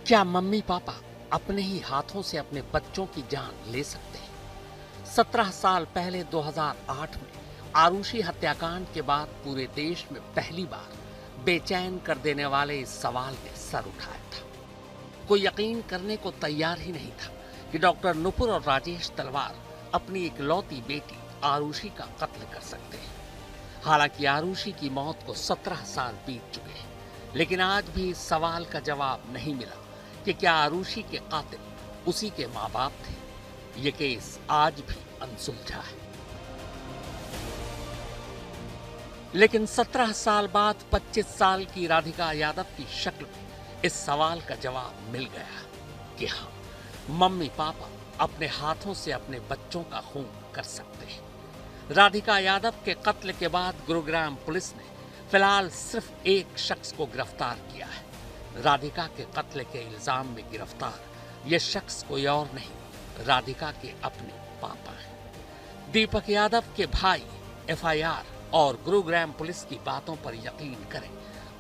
क्या mummy papa अपने ही हाथों से अपने बच्चों की जान ले सकते हैं? 17 साल पहले 2008 में आरुषि हत्याकांड के बाद पूरे देश में पहली बार बेचैन कर देने वाले इस सवाल ने सर उठाया था। कोई यकीन करने को तैयार ही नहीं था कि डॉक्टर नुपुर और राजेश तलवार अपनी इकलौती बेटी आरुषि का कत्ल कर सकते हैं। हालांकि आरुषि की मौत को 17 साल बीत चुके हैं, लेकिन आज भी इस सवाल का जवाब नहीं मिला कि क्या आरुषि के कातिल उसी के माँ बाप थे। ये केस आज भी अनसुलझा है। लेकिन 17 साल बाद 25 साल की राधिका यादव की शक्ल में इस सवाल का जवाब मिल गया कि हाँ, मम्मी पापा अपने हाथों से अपने बच्चों का खून कर सकते हैं। राधिका यादव के कत्ल के बाद गुरुग्राम पुलिस ने फिलहाल सिर्फ एक शख्स को गिरफ्तार किया है। राधिका के कत्ल के इल्जाम में गिरफ्तार यह शख्स कोई और नहीं, राधिका के अपने पापा हैं। दीपक यादव के भाई एफआईआर और गुरुग्राम पुलिस की बातों पर यकीन करें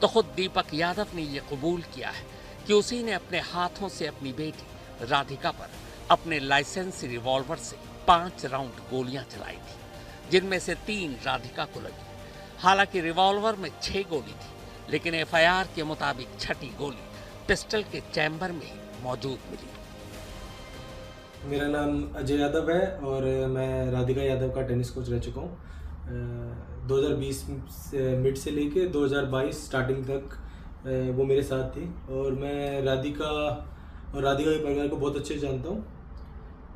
तो खुद दीपक यादव ने यह कबूल किया है कि उसी ने अपने हाथों से अपनी बेटी राधिका पर अपने लाइसेंसी रिवॉल्वर से 5 राउंड गोलियां चलाई थी, जिनमें से 3 राधिका को लगी। हालांकि रिवॉल्वर में 6 गोली थी, लेकिन एफआईआर के मुताबिक 6ठी गोली पिस्टल के चैम्बर में ही मौजूद मिली। मेरा नाम अजय यादव है और मैं राधिका यादव का टेनिस कोच रह चुका हूँ। 2020 मिड से लेके 2022 स्टार्टिंग तक वो मेरे साथ थी और मैं राधिका के परिवार को बहुत अच्छे से जानता हूँ,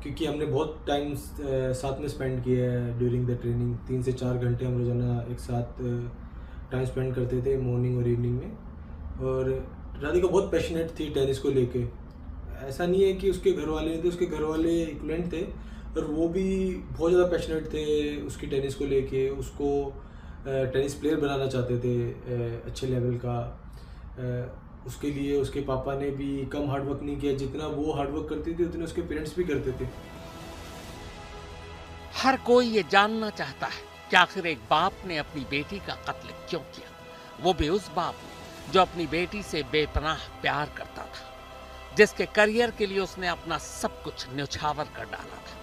क्योंकि हमने बहुत टाइम साथ में स्पेंड किया है। ड्यूरिंग द ट्रेनिंग 3 से 4 घंटे हम रोजाना एक साथ टाइम स्पेंड करते थे, मॉर्निंग और इवनिंग में। और राधिका बहुत पैशनेट थी टेनिस को लेके। ऐसा नहीं है कि उसके घर वाले नहीं थे, उसके घर वाले इक्वलेंट थे और वो भी बहुत ज़्यादा पैशनेट थे उसकी टेनिस को लेके। उसको टेनिस प्लेयर बनाना चाहते थे अच्छे लेवल का। उसके लिए उसके पापा ने भी कम हार्डवर्क नहीं किया, जितना वो हार्डवर्क करती थी उतने उसके पेरेंट्स भी करते थे। हर कोई ये जानना चाहता है कि आखिर एक बाप ने अपनी बेटी का कत्ल क्यों किया, वो भी उस बाप ने जो अपनी बेटी से बेपनाह प्यार करता था, जिसके करियर के लिए उसने अपना सब कुछ न्यौछावर कर डाला था।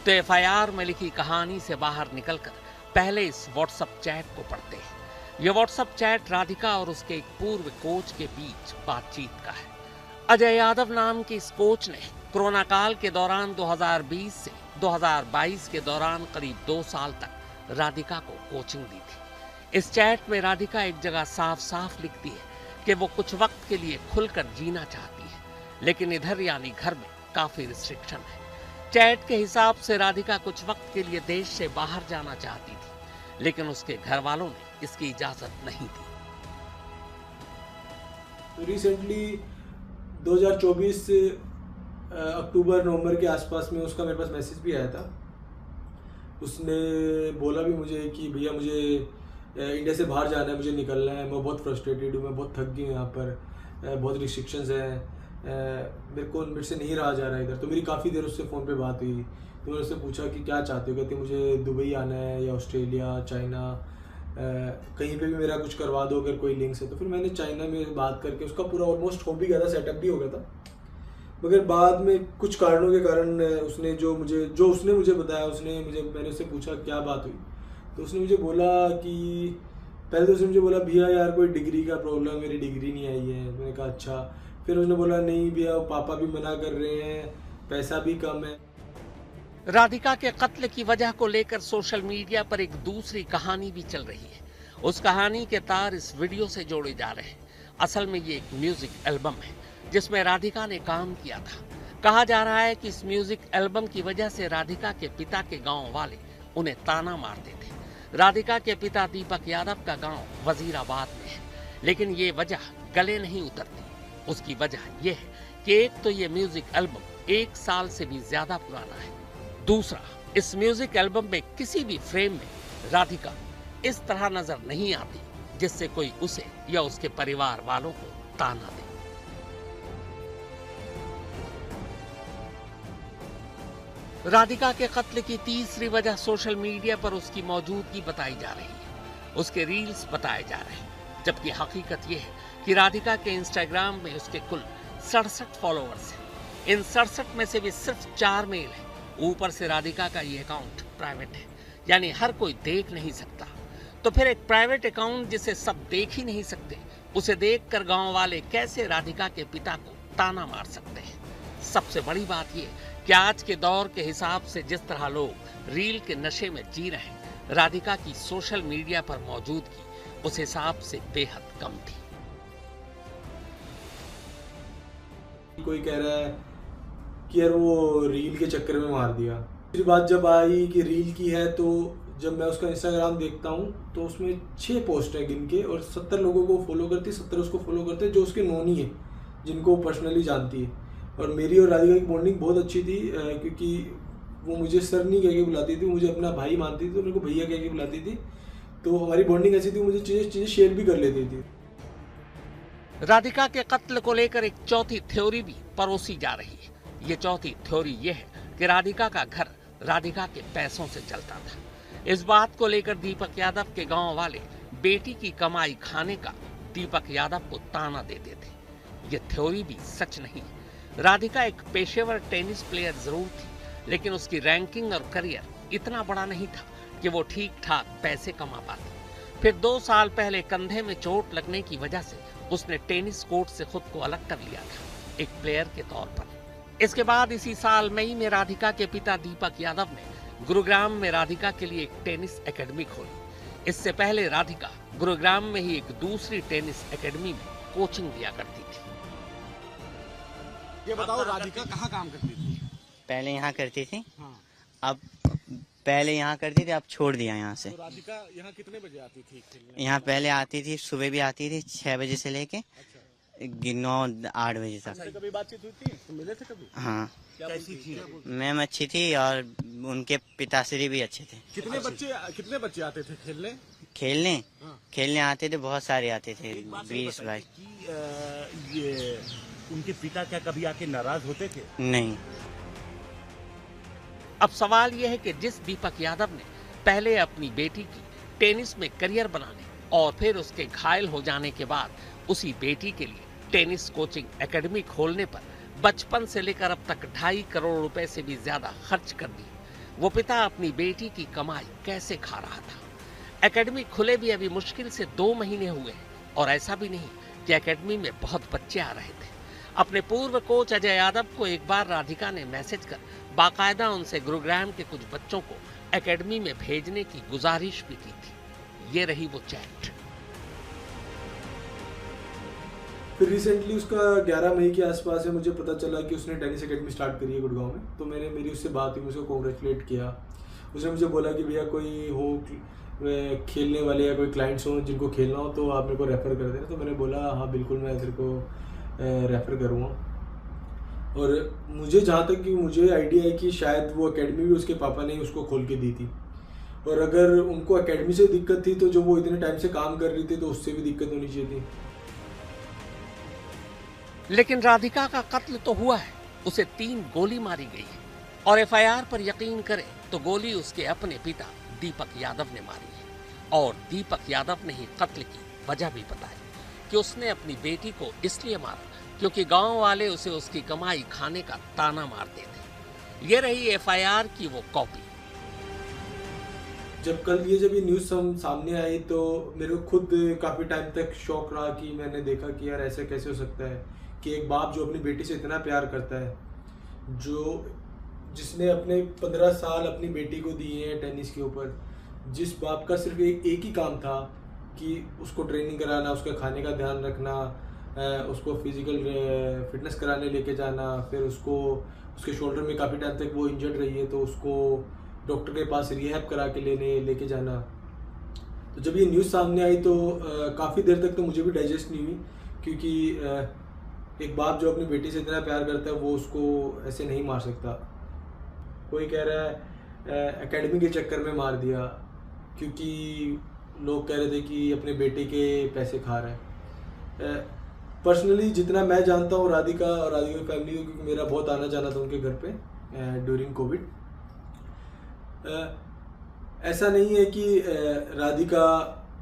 तो एफआईआर में लिखी कहानी से बाहर निकलकर पहले इस व्हाट्सएप चैट को पढ़ते हैं। यह व्हाट्सएप चैट राधिका और उसके एक पूर्व कोच के बीच बातचीत का है। अजय यादव नाम के इस कोच ने कोरोना काल के दौरान 2020 से 2022 के दौरान करीब 2 साल तक राधिका को कोचिंग दी थी। इस चैट में राधिका एक जगह साफ साफ लिखती है कि वो कुछ वक्त के लिए खुलकर जीना चाहती है, लेकिन इधर यानी घर में काफी रिस्ट्रिक्शन है। चैट के हिसाब से राधिका कुछ वक्त के लिए देश से बाहर जाना चाहती थी, लेकिन उसके घर वालों ने इसकी इजाजत नहीं दी। तो रिसेंटली 2024 अक्टूबर नवंबर के आसपास में उसका मेरे पास मैसेज भी आया था। उसने बोला भी मुझे कि भैया मुझे इंडिया से बाहर जाना है, मुझे निकलना है, मैं बहुत फ्रस्ट्रेटेड हूँ, मैं बहुत थक गई हूँ, यहाँ पर बहुत रिस्ट्रिक्शंस हैं, मेरे से नहीं रहा जा रहा है इधर। तो मेरी काफ़ी देर उससे फ़ोन पे बात हुई। तो मैंने उससे पूछा कि क्या चाहते हो। कहती मुझे दुबई आना है या ऑस्ट्रेलिया, चाइना, कहीं पे भी मेरा कुछ करवा दो अगर कोई लिंक्स है। तो फिर मैंने चाइना में बात करके उसका पूरा ऑलमोस्ट हो भी गया था, सेटअप भी हो गया था। मगर बाद में कुछ कारणों के कारण उसने मुझे बताया, मैंने उससे पूछा क्या बात हुई। तो उसने मुझे बोला कि पहले तो उसने मुझे बोला भैया यार कोई डिग्री का प्रॉब्लम, मेरी डिग्री नहीं आई है। मैंने कहा अच्छा। फिर उसने बोला नहीं भैया पापा भी मना कर रहे हैं, पैसा भी कम है। राधिका के कत्ल की वजह को लेकर सोशल मीडिया पर एक दूसरी कहानी भी चल रही है। उस कहानी के तार इस वीडियो से जोड़े जा रहे हैं। असल में ये एक म्यूजिक एल्बम है जिसमें राधिका ने काम किया था। कहा जा रहा है कि इस म्यूजिक एल्बम की वजह से राधिका के पिता के गांव वाले उन्हें ताना मारते थे। राधिका के पिता दीपक यादव का गांव वजीराबाद में है, लेकिन ये वजह गले नहीं उतरती। उसकी वजह यह है कि एक तो ये म्यूजिक एल्बम 1 साल से भी ज्यादा पुराना है, दूसरा इस म्यूजिक एल्बम में किसी भी फ्रेम में राधिका इस तरह नजर नहीं आती जिससे कोई उसे या उसके परिवार वालों को ताना दे। राधिका के कत्ल की तीसरी वजह सोशल मीडिया पर उसकी मौजूदगी बताई जा रही है। उसके रील्स बताए जा रहे हैं, जबकि हकीकत यह है कि राधिका के इंस्टाग्राम में उसके कुल 67 फॉलोअर्स हैं। इन 67 में से भी सिर्फ 4 मेल हैं। ऊपर से राधिका का ये अकाउंट प्राइवेट है, यानी हर कोई देख नहीं सकता। तो फिर एक प्राइवेट अकाउंट जिसे सब देख ही नहीं सकते, उसे देखकर गांव वाले कैसे राधिका के पिता को ताना मार सकते हैं? सबसे बड़ी बात यह कि आज के दौर के हिसाब से जिस तरह लोग रील के नशे में जी रहे हैं, राधिका की सोशल मीडिया पर मौजूदगी उस हिसाब से बेहद कम थी। कोई कह रहा है कि यार वो रील के चक्कर में मार दिया। दूसरी बात जब आई कि रील की है, तो जब मैं उसका इंस्टाग्राम देखता हूँ तो उसमें 6 पोस्ट हैं गिन के, और 70 लोगों को फॉलो करती, 70 उसको फॉलो करते हैं जो उसके नोनी है, जिनको वो पर्सनली जानती है। और मेरी और राधिका की बॉन्डिंग बहुत अच्छी थी, क्योंकि वो मुझे सर नहीं कह के बुलाती थी, मुझे अपना भाई मानती थी, तो मेरे को भैया कह के बुलाती थी। तो हमारी बॉन्डिंग ऐसी थी, मुझे चीज़ें शेयर भी कर लेती थी। राधिका के कत्ल को लेकर एक चौथी थ्योरी भी परोसी जा रही है। ये चौथी थ्योरी ये है कि राधिका का घर राधिका के पैसों से चलता था। इस बात को लेकर दीपक यादव के गांव वाले बेटी की कमाई खाने का दीपक यादव को ताना देते थे। ये थ्योरी भी सच नहीं। राधिका एक पेशेवर टेनिस प्लेयर जरूर थी, लेकिन उसकी रैंकिंग और करियर इतना बड़ा नहीं था कि वो ठीक ठाक पैसे कमा पाती। फिर 2 साल पहले कंधे में चोट लगने की वजह से उसने टेनिस कोर्ट से खुद को अलग कर लिया था, एक प्लेयर के तौर पर। इसके बाद इसी साल मई में राधिका के पिता दीपक यादव ने गुरुग्राम में राधिका के लिए एक टेनिस एकेडमी खोली। इससे पहले राधिका गुरुग्राम में ही एक दूसरी टेनिस एकेडमी में कोचिंग दिया करती थी। ये बताओ, राधिका कहाँ काम करती थी? पहले यहाँ करती थी, हाँ। अब पहले यहाँ करती थी, अब छोड़ दिया यहाँ से। तो राधिका यहाँ कितने बजे आती थी खेलने? यहाँ पहले आती थी, सुबह भी आती थी 6 बजे से लेके अच्छा। 9-8 बजे तक। कभी बातचीत हुई थी? तो मिले थे कभी? हाँ, कैसी थी? मैम अच्छी थी और उनके पिताश्री भी अच्छे थे। कितने बच्चे आते थे खेलने? खेलने खेलने आते थे, बहुत सारे आते थे, 20-22। ये उनके पिता क्या कभी आके नाराज होते थे? नहीं। अब सवाल यह है कि जिस दीपक यादव ने पहले अपनी बेटी की टेनिस में करियर बनाने और फिर उसके घायल हो जाने के बाद उसी बेटी के लिए टेनिस कोचिंग एकेडमी खोलने पर बचपन से लेकर अब तक 2.5 करोड़ रुपए से भी ज्यादा खर्च कर दिए, वो पिता अपनी बेटी की कमाई कैसे खा रहा था? एकेडमी खुले भी अभी मुश्किल से 2 महीने हुए हैं, और ऐसा भी नहीं कि एकेडमी में बहुत बच्चे आ रहे थे। अपने पूर्व कोच अजय यादव को एक बार राधिका ने मैसेज कर बाकायदा उनसे गुरुग्राम के कुछ बच्चों को एकेडमी में भेजने की गुजारिश भी की थी। ये रही वो चैट। फिर रिसेंटली उसका 11 मई के आसपास है, मुझे पता चला कि उसने टेनिस एकेडमी स्टार्ट करी है गुड़गांव में। तो मेरी उससे बात हुई, मुझे कॉन्ग्रेचुलेट किया। उसने मुझे बोला कि भैया कोई हो खेलने वाले या कोई क्लाइंट्स हो जिनको खेलना हो तो आप मेरे को रेफ़र कर देना। तो मैंने बोला हाँ बिल्कुल, मैं तेरे को रेफ़र करूँगा। और मुझे जहाँ तक कि मुझे आइडिया है कि शायद वो एकेडमी भी उसके पापा ने ही उसको खोल के दी थी, और अगर उनको एकेडमी से दिक्कत थी तो जो वो इतने टाइम से काम कर रही थी तो उससे भी दिक्कत होनी चाहिए थी। लेकिन राधिका का कत्ल तो हुआ है, उसे 3 गोली मारी गई है, और एफआईआर पर यकीन करें तो गोली उसके अपने पिता दीपक यादव ने मारी है। और दीपक यादव ने ही कत्ल की वजह भी बताई कि उसने अपनी बेटी को इसलिए मारा क्योंकि गांव वाले उसे उसकी कमाई खाने का ताना मारते थे। ये रही एफआईआर की वो कॉपी। जब ये न्यूज़ सामने आई तो मेरे को खुद काफ़ी टाइम तक शौक रहा कि मैंने देखा कि यार ऐसा कैसे हो सकता है कि एक बाप जो अपनी बेटी से इतना प्यार करता है, जिसने अपने 15 साल अपनी बेटी को दिए हैं टेनिस के ऊपर, जिस बाप का सिर्फ एक ही काम था कि उसको ट्रेनिंग कराना, उसका खाने का ध्यान रखना, उसको फिजिकल फिटनेस कराने लेके जाना, फिर उसके शोल्डर में काफ़ी टाइम तक वो इंजर्ड रही है तो उसको डॉक्टर के पास रिहैब करा के लेके जाना। तो जब ये न्यूज़ सामने आई तो काफ़ी देर तक तो मुझे भी डाइजेस्ट नहीं हुई, क्योंकि एक बाप जो अपनी बेटी से इतना प्यार करता है वो उसको ऐसे नहीं मार सकता। कोई कह रहा है एकेडमी के चक्कर में मार दिया, क्योंकि लोग कह रहे थे कि अपने बेटे के पैसे खा रहा है। पर्सनली जितना मैं जानता हूँ राधिका और राधिका की फैमिली को, क्योंकि मेरा बहुत आना जाना था उनके घर पे ड्यूरिंग कोविड, ऐसा नहीं है कि राधिका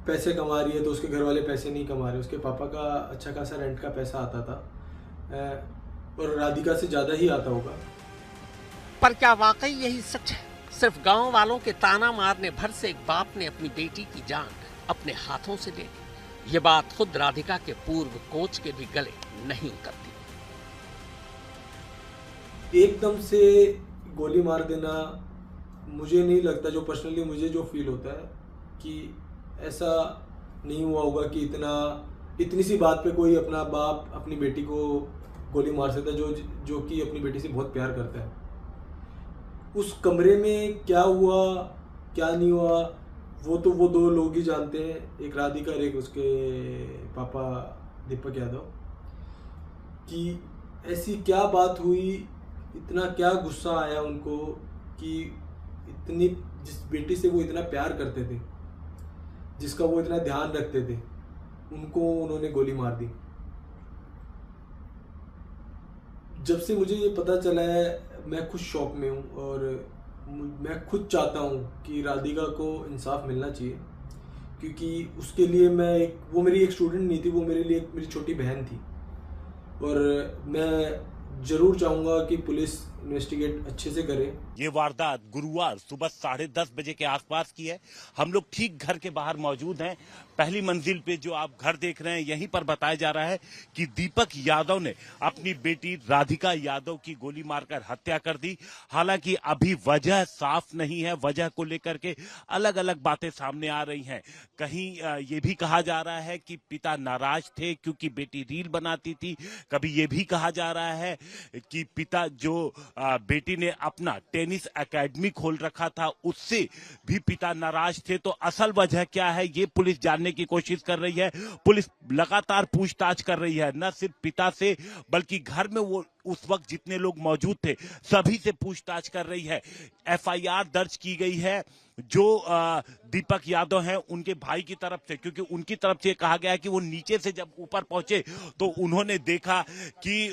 पैसे कमा रही है तो उसके घर वाले पैसे नहीं कमा रहे। उसके पापा का अच्छा खासा रेंट का पैसा आता था, और राधिका से ज़्यादा ही आता होगा। पर क्या वाकई यही सच है? सिर्फ गांव वालों के ताना मारने भर से एक बाप ने अपनी बेटी की जान अपने हाथों से ले ली। ये बात खुद राधिका के पूर्व कोच के भी गले नहीं उतरती। एकदम से गोली मार देना, मुझे नहीं लगता, जो पर्सनली मुझे जो फील होता है कि ऐसा नहीं हुआ होगा कि इतनी सी बात पे कोई अपना बाप अपनी बेटी को गोली मार सकता है, जो कि अपनी बेटी से बहुत प्यार करता है। उस कमरे में क्या हुआ क्या नहीं हुआ वो दो लोग ही जानते हैं, एक राधिका और एक उसके पापा दीपक यादव, कि ऐसी क्या बात हुई, इतना क्या गुस्सा आया उनको कि इतनी जिस बेटी से वो इतना प्यार करते थे, जिसका वो इतना ध्यान रखते थे, उनको उन्होंने गोली मार दी। जब से मुझे ये पता चला है मैं खुद शॉक में हूँ और मैं खुद चाहता हूँ कि राधिका को इंसाफ मिलना चाहिए, क्योंकि उसके लिए वो मेरी एक स्टूडेंट नहीं थी, वो मेरे लिए मेरी छोटी बहन थी। और मैं ज़रूर चाहूँगा कि पुलिस इन्वेस्टिगेट अच्छे से करे। ये वारदात गुरुवार सुबह 10:30 बजे के आसपास की है। हम लोग ठीक घर के बाहर मौजूद हैं। पहली मंजिल पे जो आप घर देख रहे हैं, यहीं पर बताया जा रहा है कि दीपक यादव ने अपनी बेटी राधिका यादव की गोली मारकर हत्या कर दी। हालांकि अभी वजह साफ नहीं है, वजह को लेकर के अलग अलग बातें सामने आ रही हैं। कहीं ये भी कहा जा रहा है कि पिता नाराज थे क्योंकि बेटी रील बनाती थी। कभी ये भी कहा जा रहा है कि पिता जो बेटी ने अपना टेनिस एकेडमी खोल रखा था, उससे भी पिता नाराज थे। तो असल वजह क्या है, ये पुलिस जानने की कोशिश कर रही है। पुलिस लगातार पूछताछ कर रही है, न सिर्फ पिता से बल्कि घर में वो उस वक्त जितने लोग मौजूद थे सभी से पूछताछ कर रही है। एफआईआर दर्ज की गई है जो दीपक यादव हैं उनके भाई की तरफ से, क्योंकि उनकी तरफ से कहा गया है कि वो नीचे से जब ऊपर पहुंचे तो उन्होंने देखा कि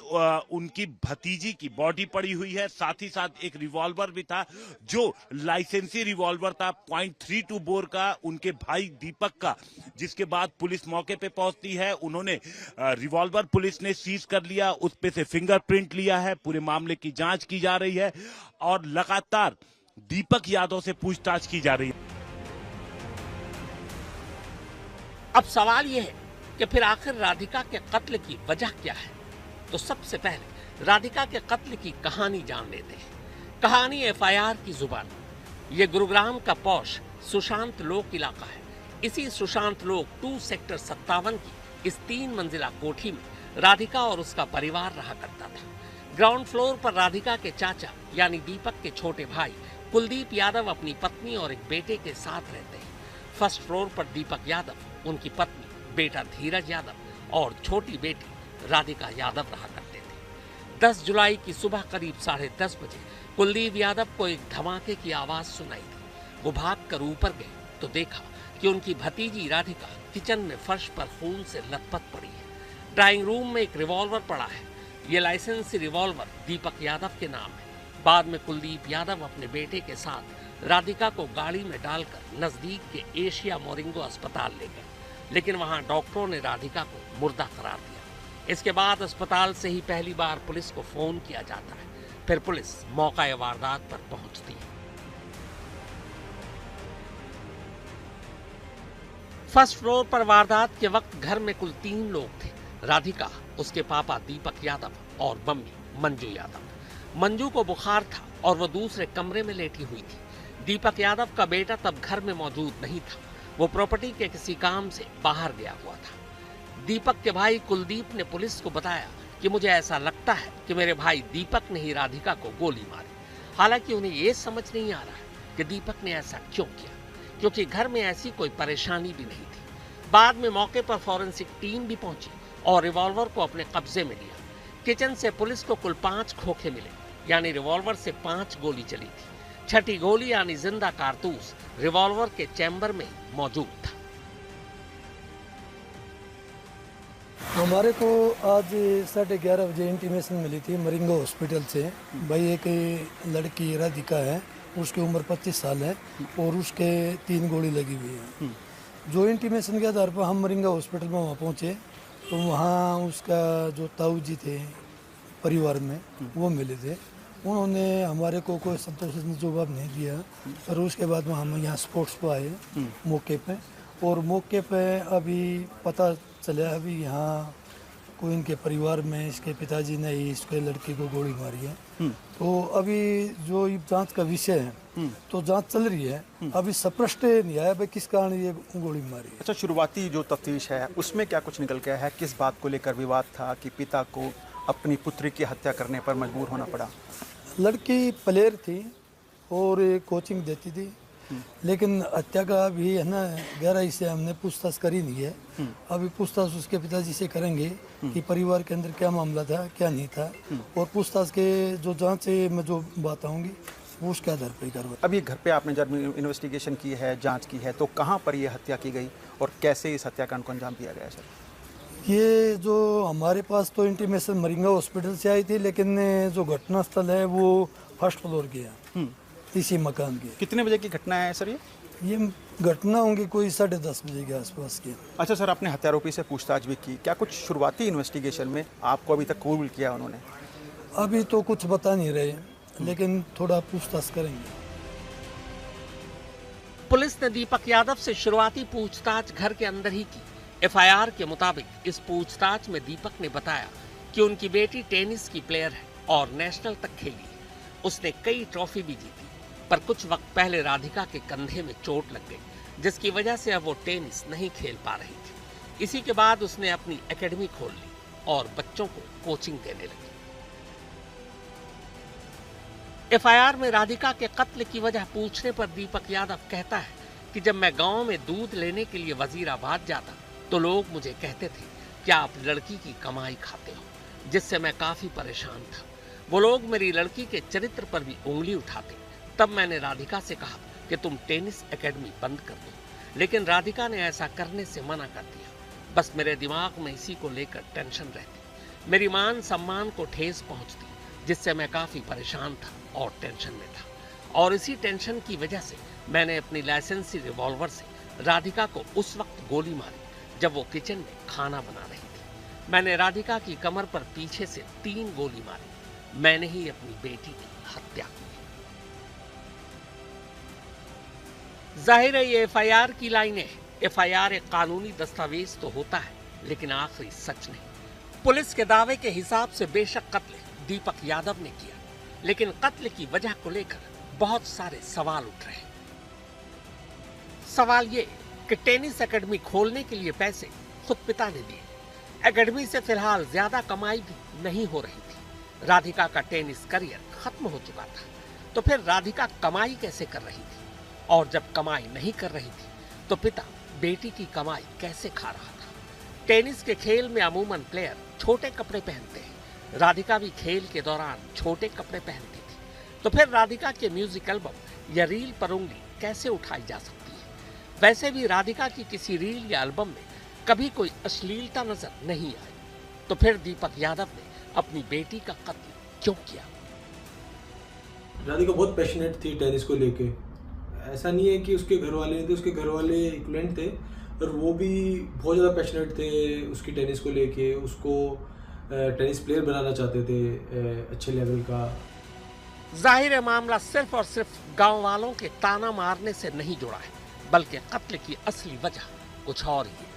उनकी भतीजी की बॉडी पड़ी हुई है, साथ ही साथ एक रिवॉल्वर भी था जो लाइसेंसी रिवॉल्वर था .32 बोर का उनके भाई दीपक का। जिसके बाद पुलिस मौके पे पहुंचती है, उन्होंने रिवॉल्वर पुलिस ने सीज कर लिया, उस पे से फिंगरप्रिंट लिया है। पूरे मामले की जांच की जा रही है और लगातार दीपक यादव से पूछताछ की जा रही है। अब सवाल यह है कि फिर आखिर राधिका के कत्ल की वजह क्या है? तो सबसे पहले राधिका के कत्ल की कहानी जान लेते हैं। कहानी एफआईआर की जुबान। ये गुरुग्राम का पौष सुशांत लोक इलाका है। इसी सुशांत लोक 2 सेक्टर 57 की इस 3 मंजिला कोठी में राधिका और उसका परिवार रहा करता था। ग्राउंड फ्लोर पर राधिका के चाचा यानी दीपक के छोटे भाई कुलदीप यादव अपनी पत्नी और एक बेटे के साथ रहते हैं। फर्स्ट फ्लोर पर दीपक यादव, उनकी पत्नी, बेटा धीरज यादव और छोटी बेटी राधिका यादव रहा करते थे। 10 जुलाई की सुबह करीब 10:30 बजे कुलदीप यादव को एक धमाके की आवाज सुनाई दी। वो भागकर ऊपर गए तो देखा कि उनकी भतीजी राधिका किचन में फर्श पर खून से लथपथ पड़ी है। ड्राइंग रूम में एक रिवॉल्वर पड़ा है। ये लाइसेंसी रिवॉल्वर दीपक यादव के नाम है। बाद में कुलदीप यादव अपने बेटे के साथ राधिका को गाड़ी में डालकर नजदीक के एशिया मोरिंगो अस्पताल ले गए, लेकिन वहां डॉक्टरों ने राधिका को मुर्दा करार दिया। इसके बाद अस्पताल से ही पहली बार पुलिस को फोन किया जाता है। फिर पुलिस मौका वारदात पर पहुंचती है। फर्स्ट फ्लोर पर वारदात के वक्त घर में कुल 3 लोग थे। राधिका, उसके पापा दीपक यादव और मम्मी मंजू यादव। मंजू को बुखार था और वो दूसरे कमरे में लेटी हुई थी। दीपक यादव का बेटा तब घर में मौजूद नहीं था, वो प्रॉपर्टी के किसी काम से बाहर गया हुआ था। दीपक के भाई कुलदीप ने पुलिस को बताया कि मुझे ऐसा लगता है कि मेरे भाई दीपक ने ही राधिका को गोली मारी। हालांकि उन्हें ये समझ नहीं आ रहा है कि दीपक ने ऐसा क्यों किया, क्योंकि घर में ऐसी कोई परेशानी भी नहीं थी। बाद में मौके पर फॉरेंसिक टीम भी पहुंची और रिवॉल्वर को अपने कब्जे में लिया। किचन से पुलिस को कुल 5 खोखे मिले, यानी रिवॉल्वर से 5 गोली चली थी। 6ठी गोली यानी जिंदा कारतूस रिवॉल्वर के चैम्बर में मौजूद था। हमारे को आज 11:30 बजे इंटीमेशन मिली थी मरिंगो हॉस्पिटल से। भाई एक लड़की राधिका है, उसकी उम्र 25 साल है और उसके 3 गोली लगी हुई है। जो इंटीमेशन के आधार पर हम मरिंगा हॉस्पिटल में वहाँ पहुँचे तो वहाँ उसका जो ताऊ जी थे परिवार में, वो मिले थे। उन्होंने हमारे को कोई संतोषजनक जवाब नहीं दिया। और उसके बाद में हम यहाँ स्पोर्ट्स पे आए मौके पे, और मौके पे अभी पता चला अभी यहाँ कोई इनके परिवार में इसके पिताजी ने ही इसके लड़के को गोली मारी है। तो अभी जो ये जांच का विषय है, तो जांच चल रही है। अभी स्पष्ट नहीं आया भाई किस कारण ये गोली मारी है। अच्छा, शुरुआती जो तफ्तीश है उसमें क्या कुछ निकल गया है? किस बात को लेकर विवाद था कि पिता को अपनी पुत्री की हत्या करने पर मजबूर होना पड़ा? लड़की प्लेयर थी और कोचिंग देती थी, लेकिन हत्या का भी है ना गहराई से हमने पूछताछ करी नहीं है। अभी पूछताछ उसके पिताजी से करेंगे कि परिवार के अंदर क्या मामला था, क्या नहीं था, और पूछताछ के जो जांच में जो बात आऊँगी वो उसके आधार पर ही कार्रवाई। अभी घर पे आपने जब इन्वेस्टिगेशन की है, जांच की है, तो कहाँ पर यह हत्या की गई और कैसे इस हत्याकांड को अंजाम दिया गया सर? ये जो हमारे पास तो इंटीमेशन मरिंगा हॉस्पिटल से आई थी, लेकिन जो घटना स्थल है वो फर्स्ट फ्लोर की है, इसी मकान की। कितने बजे की घटना है सर ये घटना होंगी कोई 10:30 बजे के आसपास की। अच्छा सर, आपने हत्यारोपी से पूछताछ भी की, क्या कुछ शुरुआती इन्वेस्टिगेशन में आपको अभी तक कबूल किया उन्होंने? अभी तो कुछ बता नहीं रहे, लेकिन थोड़ा पूछताछ करेंगे। पुलिस ने दीपक यादव से शुरुआती पूछताछ घर के अंदर ही की। एफआईआर के मुताबिक इस पूछताछ में दीपक ने बताया कि उनकी बेटी टेनिस की प्लेयर है और नेशनल तक खेली है। उसने कई ट्रॉफी भी जीती, पर कुछ वक्त पहले राधिका के कंधे में चोट लग गई, जिसकी वजह से अब वो टेनिस नहीं खेल पा रही थी। इसी के बाद उसने अपनी एकेडमी खोल ली और बच्चों को कोचिंग देने लगी। एफआईआर में राधिका के कत्ल की वजह पूछने पर दीपक यादव कहता है कि जब मैं गांव में दूध लेने के लिए वजीराबाद जाता तो लोग मुझे कहते थे कि आप लड़की की कमाई खाते हो, जिससे मैं काफी परेशान था। वो लोग मेरी लड़की के चरित्र पर भी उंगली उठाते। तब मैंने राधिका से कहा कि तुम टेनिस एकेडमी बंद कर दो, लेकिन राधिका ने ऐसा करने से मना कर दिया। बस मेरे दिमाग में इसी को लेकर टेंशन रहती, मेरी मान सम्मान को ठेस पहुंचती, जिससे मैं काफी परेशान था और टेंशन में था। और इसी टेंशन की वजह से मैंने अपनी लाइसेंसी रिवॉल्वर से राधिका को उस वक्त गोली मारी जब वो किचन में खाना बना रही थी। मैंने राधिका की कमर पर पीछे से 3 गोली मारी। मैंने ही अपनी बेटी की हत्या की। जाहिर है ये एफआईआर की लाइनें हैं। एफआईआर एक कानूनी दस्तावेज तो होता है, लेकिन आखिरी सच नहीं। पुलिस के दावे के हिसाब से बेशक कत्ल दीपक यादव ने किया, लेकिन कत्ल की वजह को लेकर बहुत सारे सवाल उठ रहे हैं। सवाल ये कि टेनिस एकेडमी खोलने के लिए पैसे खुद पिता ने दिए। एकेडमी से फिलहाल ज्यादा कमाई भी नहीं हो रही थी। राधिका का टेनिस करियर खत्म हो चुका था, तो फिर राधिका कमाई कैसे कर रही थी? और जब कमाई नहीं कर रही थी तो पिता बेटी की कमाई कैसे खा रहा था? टेनिस के खेल में अमूमन प्लेयर छोटे कपड़े पहनते हैं। राधिका भी खेल के दौरान छोटे कपड़े पहनती थी, तो फिर राधिका के म्यूजिक एल्बम या रील पर उंगली कैसे उठाई जा सकती है? वैसे भी राधिका की किसी रील या एल्बम में कभी कोई अश्लीलता नजर नहीं आई, तो फिर दीपक यादव ने अपनी बेटी का कत्ल क्यों किया? राधिका बहुत पैशनेट थी टेनिस को लेके। ऐसा नहीं है कि उसके घर वाले नहीं थे, उसके घर वाले इक्वलेंट थे, और वो भी बहुत ज़्यादा पैशनेट थे उसकी टेनिस को लेके। उसको टेनिस प्लेयर बनाना चाहते थे अच्छे लेवल का। जाहिर है मामला सिर्फ और सिर्फ गांव वालों के ताना मारने से नहीं जुड़ा है, बल्कि कत्ल की असली वजह कुछ और ही है।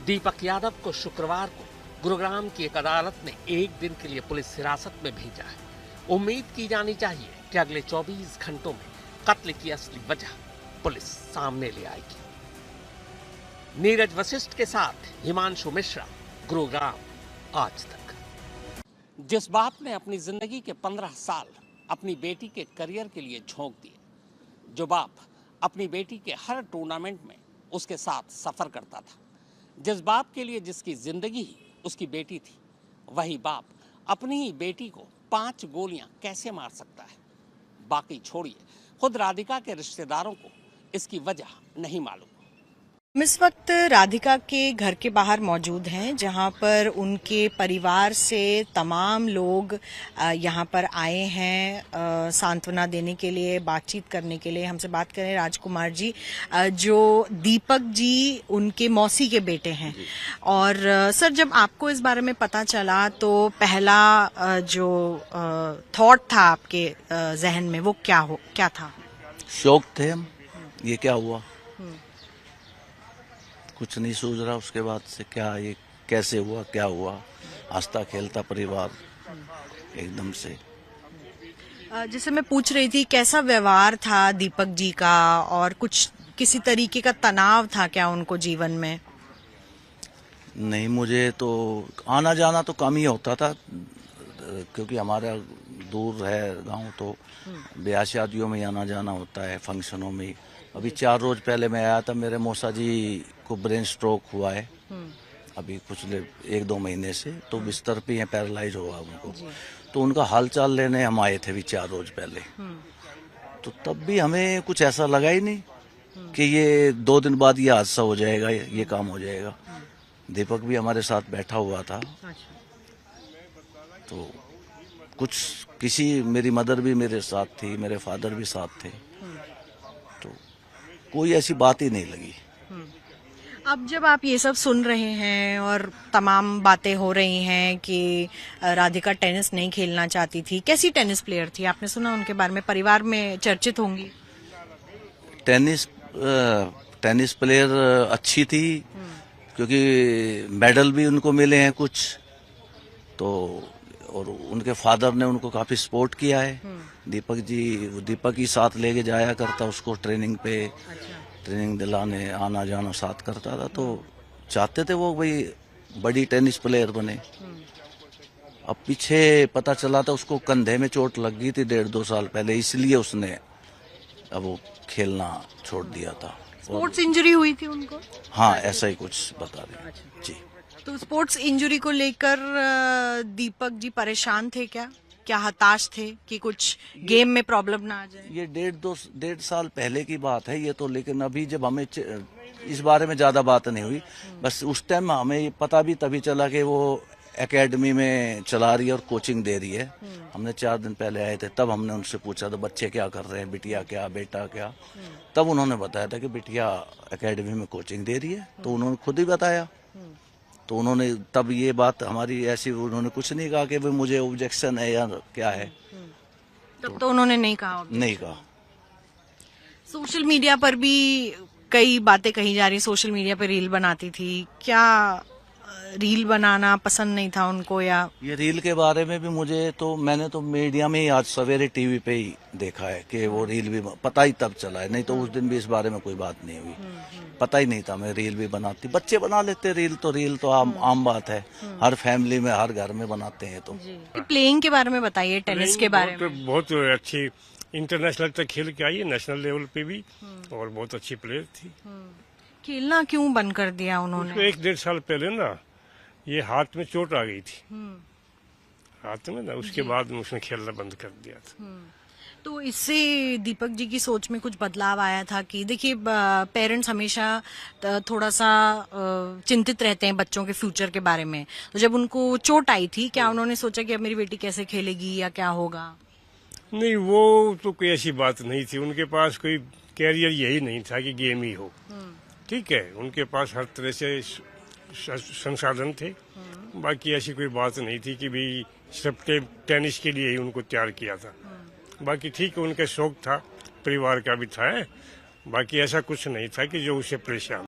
दीपक यादव को शुक्रवार को गुरुग्राम की एक अदालत ने 1 दिन के लिए पुलिस हिरासत में भेजा है। उम्मीद की जानी चाहिए कि अगले 24 घंटों में कत्ल की असली वजह पुलिस सामने ले आएगी। नीरज वशिष्ठ के साथ हिमांशु मिश्रा, गुरुग्राम, आज तक। जिस बाप ने अपनी जिंदगी के 15 साल अपनी बेटी के करियर के लिए झोंक दिए, जो बाप अपनी बेटी के हर टूर्नामेंट में उसके साथ सफर करता था, जिस बाप के लिए जिसकी जिंदगी ही उसकी बेटी थी, वही बाप अपनी ही बेटी को 5 गोलियां कैसे मार सकता है? बाकी छोड़िए, खुद राधिका के रिश्तेदारों को इसकी वजह नहीं मालूम। हम इस वक्त राधिका के घर के बाहर मौजूद हैं, जहां पर उनके परिवार से तमाम लोग यहां पर आए हैं सांत्वना देने के लिए, बातचीत करने के लिए। हमसे बात करें राजकुमार जी, जो दीपक जी उनके मौसी के बेटे हैं। और सर, जब आपको इस बारे में पता चला तो पहला जो थॉट था आपके जहन में वो क्या था? शौक थे हम, ये क्या हुआ, कुछ नहीं सूझ रहा। उसके बाद से क्या ये कैसे हुआ, क्या हुआ, हंसता खेलता परिवार एकदम से। जैसे मैं पूछ रही थी कैसा व्यवहार था दीपक जी का, और कुछ किसी तरीके का तनाव था क्या उनको जीवन में? नहीं, मुझे तो आना जाना तो कम ही होता था, क्योंकि हमारा दूर है गांव, तो ब्याह शादियों में आना जाना होता है, फंक्शनों में। अभी 4 रोज पहले मैं आया था, मेरे मौसा जी को ब्रेन स्ट्रोक हुआ है अभी कुछ 1-2 महीने से, तो बिस्तर पे हैं, पैरालाइज हुआ उनको। तो उनका हालचाल लेने हम आए थे भी 4 रोज पहले। तो तब भी हमें कुछ ऐसा लगा ही नहीं कि ये 2 दिन बाद ये हादसा हो जाएगा, ये काम हो जाएगा। दीपक भी हमारे साथ बैठा हुआ था, तो कुछ मेरी मदर भी मेरे साथ थी, मेरे फादर भी साथ थे, तो कोई ऐसी बात ही नहीं लगी। अब जब आप ये सब सुन रहे हैं और तमाम बातें हो रही हैं कि राधिका टेनिस नहीं खेलना चाहती थी, कैसी टेनिस प्लेयर थी? आपने सुना उनके बारे में, परिवार में चर्चित होंगी। टेनिस प्लेयर अच्छी थी, क्योंकि मेडल भी उनको मिले हैं कुछ, तो और उनके फादर ने उनको काफी सपोर्ट किया है। दीपक ही साथ लेके जाया करता उसको ट्रेनिंग पे, ट्रेनिंग दिलाने आना जाना साथ करता था, तो चाहते थे वो भाई बड़ी टेनिस प्लेयर बने। अब पीछे पता चला था उसको कंधे में चोट लग गई थी 1.5-2 साल पहले, इसलिए उसने अब वो खेलना छोड़ दिया था। स्पोर्ट्स इंजरी हुई थी उनको? हाँ, ऐसा ही कुछ बता रहे हैं जी। तो स्पोर्ट्स इंजरी को लेकर दीपक जी परेशान थे क्या हताश थे कि कुछ गेम में प्रॉब्लम ना आ जाए? ये 1.5 साल पहले की बात है ये तो, लेकिन अभी जब हमें इस बारे में ज्यादा बात नहीं हुई। बस उस टाइम हमें ये पता भी तभी चला कि वो एकेडमी में चला रही है और कोचिंग दे रही है। हमने 4 दिन पहले आए थे, तब हमने उनसे पूछा तो बच्चे क्या कर रहे हैं, बिटिया क्या, बेटा क्या, तब उन्होंने बताया था कि बिटिया एकेडमी में कोचिंग दे रही है। तो उन्होंने खुद ही बताया, तो उन्होंने तब ये बात हमारी ऐसी, उन्होंने कुछ नहीं कहा कि भाई मुझे ऑब्जेक्शन है या क्या है। तो उन्होंने नहीं कहा? नहीं कहा। सोशल मीडिया पर भी कई बातें कही जा रही, सोशल मीडिया पे रील बनाती थी, क्या रील बनाना पसंद नहीं था उनको? या ये रील के बारे में भी मैंने तो मीडिया में ही आज सवेरे टीवी पे ही देखा है कि वो रील भी, पता ही तब चला है, नहीं तो उस दिन भी इस बारे में कोई बात नहीं हुई। पता ही नहीं था मैं रील भी बनाती, बच्चे बना लेते रील तो आम बात है, हर फैमिली में हर घर में बनाते हैं। तो प्लेइंग के बारे में बताइए, टेनिस के बारे में। बहुत अच्छी इंटरनेशनल तक खेल के आई है, नेशनल लेवल पे भी, और बहुत अच्छी प्लेयर थी। खेलना क्यों बंद कर दिया उन्होंने? 1-1.5 साल पहले ना ये हाथ में चोट आ गई थी, हाथ में ना, उसके बाद उसने खेलना बंद कर दिया था। तो इससे दीपक जी की सोच में कुछ बदलाव आया था कि देखिए, पेरेंट्स हमेशा थोड़ा सा चिंतित रहते हैं बच्चों के फ्यूचर के बारे में। तो जब उनको चोट आई थी, क्या उन्होंने सोचा कि अब मेरी बेटी कैसे खेलेगी या क्या होगा? नहीं, वो तो कोई ऐसी बात नहीं थी, उनके पास कोई कैरियर यही नहीं था कि गेम ही हो। ठीक है, उनके पास हर तरह से संसाधन थे, बाकी ऐसी कोई बात नहीं थी कि भाई सिर्फ टेनिस के लिए ही उनको तैयार किया था। बाकी ठीक है, उनका शौक था, परिवार का भी था, बाकी ऐसा कुछ नहीं था कि जो उसे परेशान